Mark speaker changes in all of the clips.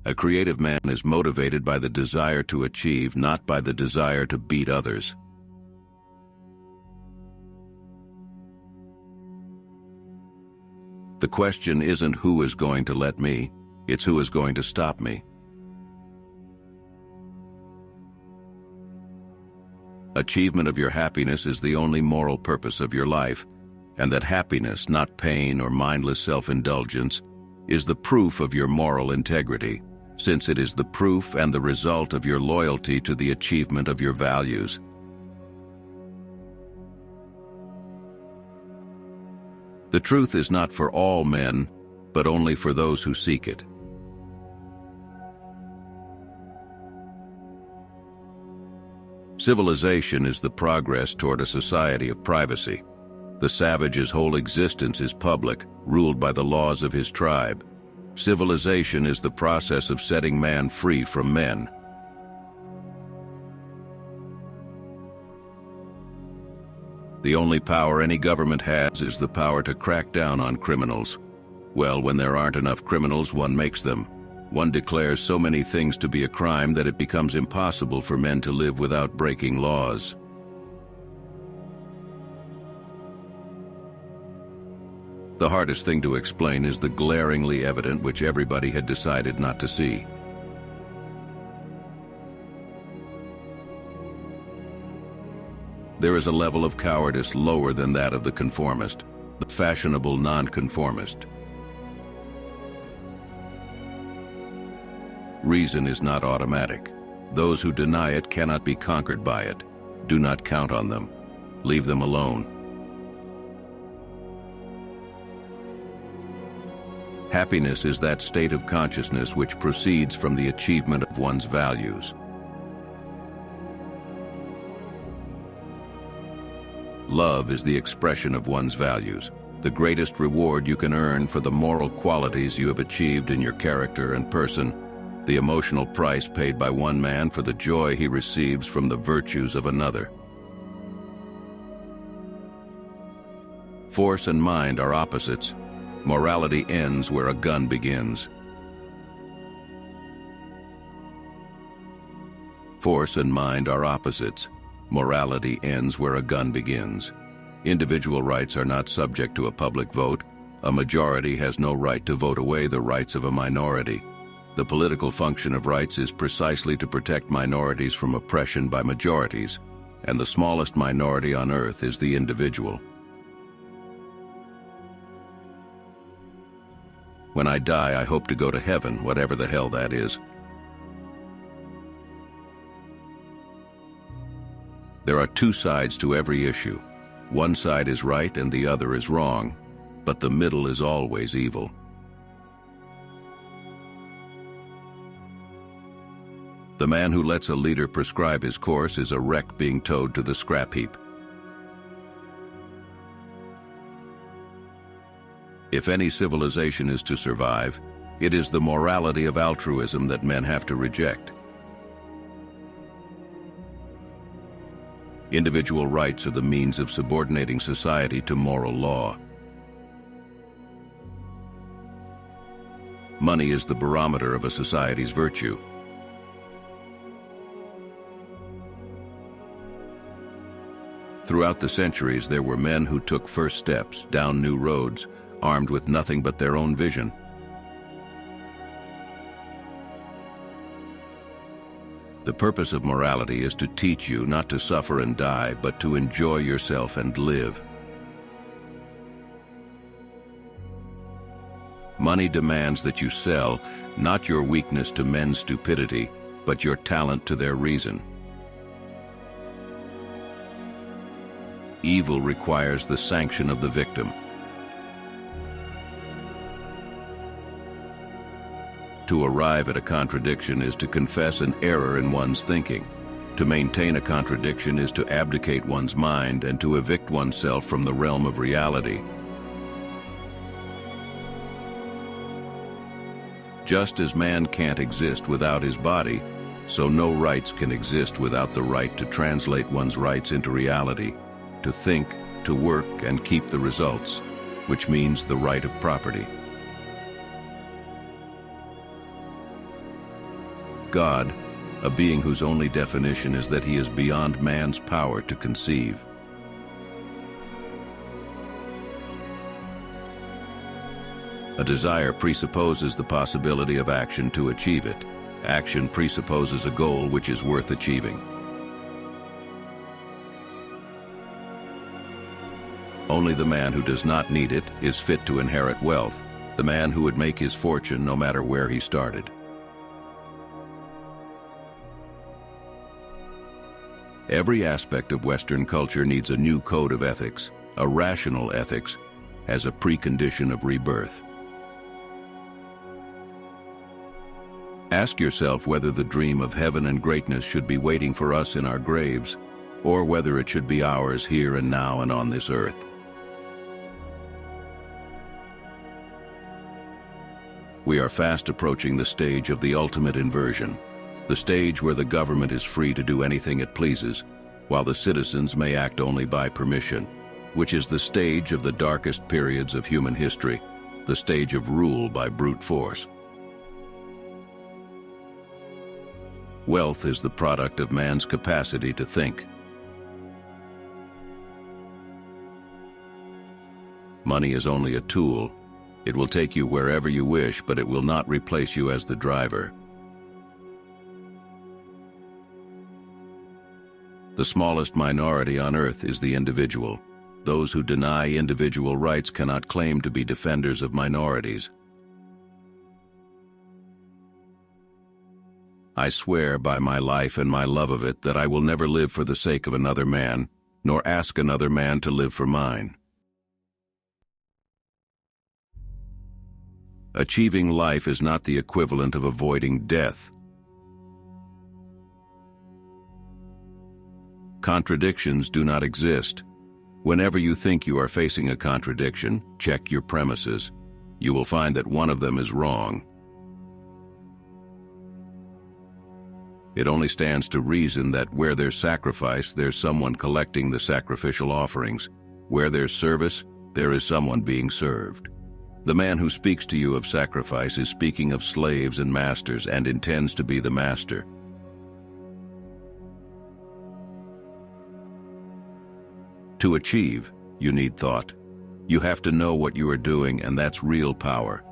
Speaker 1: A creative man is motivated by the desire to achieve, not by the desire to beat others. The question isn't who is going to let me, it's who is going to stop me. Achievement of your happiness is the only moral purpose of your life, and that happiness, not pain or mindless self-indulgence, is the proof of your moral integrity, since it is the proof and the result of your loyalty to the achievement of your values. The truth is not for all men, but only for those who seek it. Civilization is the progress toward a society of privacy. The savage's whole existence is public, ruled by the laws of his tribe. Civilization is the process of setting man free from men. The only power any government has is the power to crack down on criminals. Well, when there aren't enough criminals, one makes them. One declares so many things to be a crime that it becomes impossible for men to live without breaking laws. The hardest thing to explain is the glaringly evident which everybody had decided not to see. There is a level of cowardice lower than that of the conformist, the fashionable nonconformist. Reason is not automatic. Those who deny it cannot be conquered by it. Do not count on them. Leave them alone. Happiness is that state of consciousness which proceeds from the achievement of one's values. Love is the expression of one's values, the greatest reward you can earn for the moral qualities you have achieved in your character and person, the emotional price paid by one man for the joy he receives from the virtues of another. Force and mind are opposites. Morality ends where a gun begins. Force and mind are opposites. Morality ends where a gun begins. Individual rights are not subject to a public vote. A majority has no right to vote away the rights of a minority. The political function of rights is precisely to protect minorities from oppression by majorities, and the smallest minority on earth is the individual. When I die, I hope to go to heaven, whatever the hell that is. There are two sides to every issue. One side is right and the other is wrong, but the middle is always evil. The man who lets a leader prescribe his course is a wreck being towed to the scrap heap. If any civilization is to survive, it is the morality of altruism that men have to reject. Individual rights are the means of subordinating society to moral law. Money is the barometer of a society's virtue. Throughout the centuries, there were men who took first steps down new roads, armed with nothing but their own vision. The purpose of morality is to teach you not to suffer and die, but to enjoy yourself and live. Money demands that you sell, not your weakness to men's stupidity, but your talent to their reason. Evil requires the sanction of the victim. To arrive at a contradiction is to confess an error in one's thinking. To maintain a contradiction is to abdicate one's mind and to evict oneself from the realm of reality. Just as man can't exist without his body, so no rights can exist without the right to translate one's rights into reality, to think, to work, and keep the results, which means the right of property. God, a being whose only definition is that he is beyond man's power to conceive. A desire presupposes the possibility of action to achieve it. Action presupposes a goal which is worth achieving. Only the man who does not need it is fit to inherit wealth, the man who would make his fortune no matter where he started. Every aspect of Western culture needs a new code of ethics, a rational ethics, as a precondition of rebirth. Ask yourself whether the dream of heaven and greatness should be waiting for us in our graves, or whether it should be ours here and now and on this earth. We are fast approaching the stage of the ultimate inversion, the stage where the government is free to do anything it pleases, while the citizens may act only by permission, which is the stage of the darkest periods of human history, the stage of rule by brute force. Wealth is the product of man's capacity to think. Money is only a tool. It will take you wherever you wish, but it will not replace you as the driver. The smallest minority on earth is the individual. Those who deny individual rights cannot claim to be defenders of minorities. I swear by my life and my love of it that I will never live for the sake of another man, nor ask another man to live for mine. Achieving life is not the equivalent of avoiding death. Contradictions do not exist. Whenever you think you are facing a contradiction, check your premises. You will find that one of them is wrong. It only stands to reason that where there's sacrifice, there's someone collecting the sacrificial offerings. Where there's service, there is someone being served. The man who speaks to you of sacrifice is speaking of slaves and masters and intends to be the master. To achieve, you need thought. You have to know what you are doing, and that's real power.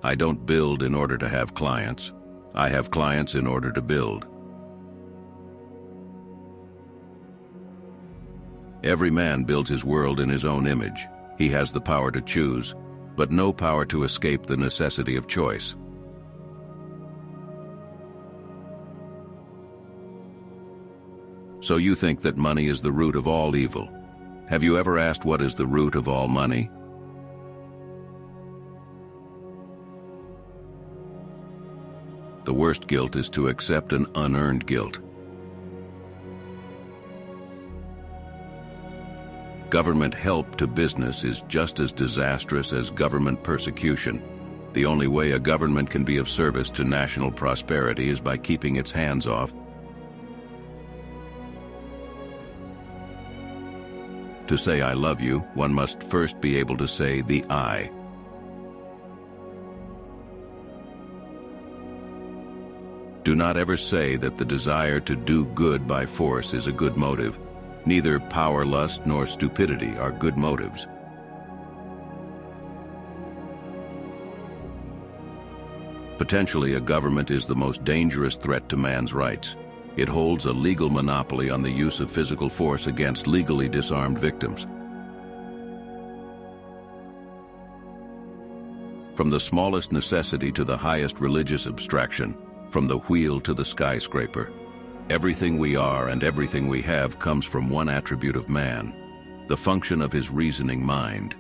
Speaker 1: I don't build in order to have clients. I have clients in order to build. Every man builds his world in his own image. He has the power to choose, but no power to escape the necessity of choice. So you think that money is the root of all evil. Have you ever asked what is the root of all money? The worst guilt is to accept an unearned guilt. Government help to business is just as disastrous as government persecution. The only way a government can be of service to national prosperity is by keeping its hands off. To say I love you, one must first be able to say the I. Do not ever say that the desire to do good by force is a good motive. Neither power lust nor stupidity are good motives. Potentially, a government is the most dangerous threat to man's rights. It holds a legal monopoly on the use of physical force against legally disarmed victims. From the smallest necessity to the highest religious abstraction, from the wheel to the skyscraper, everything we are and everything we have comes from one attribute of man, the function of his reasoning mind.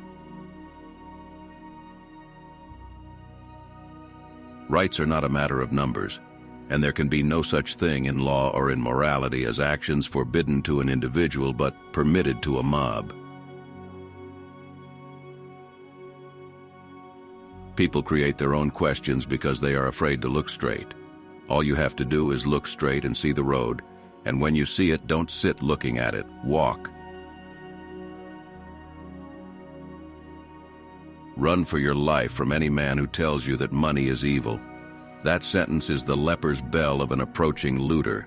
Speaker 1: Rights are not a matter of numbers, and there can be no such thing in law or in morality as actions forbidden to an individual but permitted to a mob. People create their own questions because they are afraid to look straight. All you have to do is look straight and see the road, and when you see it, don't sit looking at it, walk. Run for your life from any man who tells you that money is evil. That sentence is the leper's bell of an approaching looter.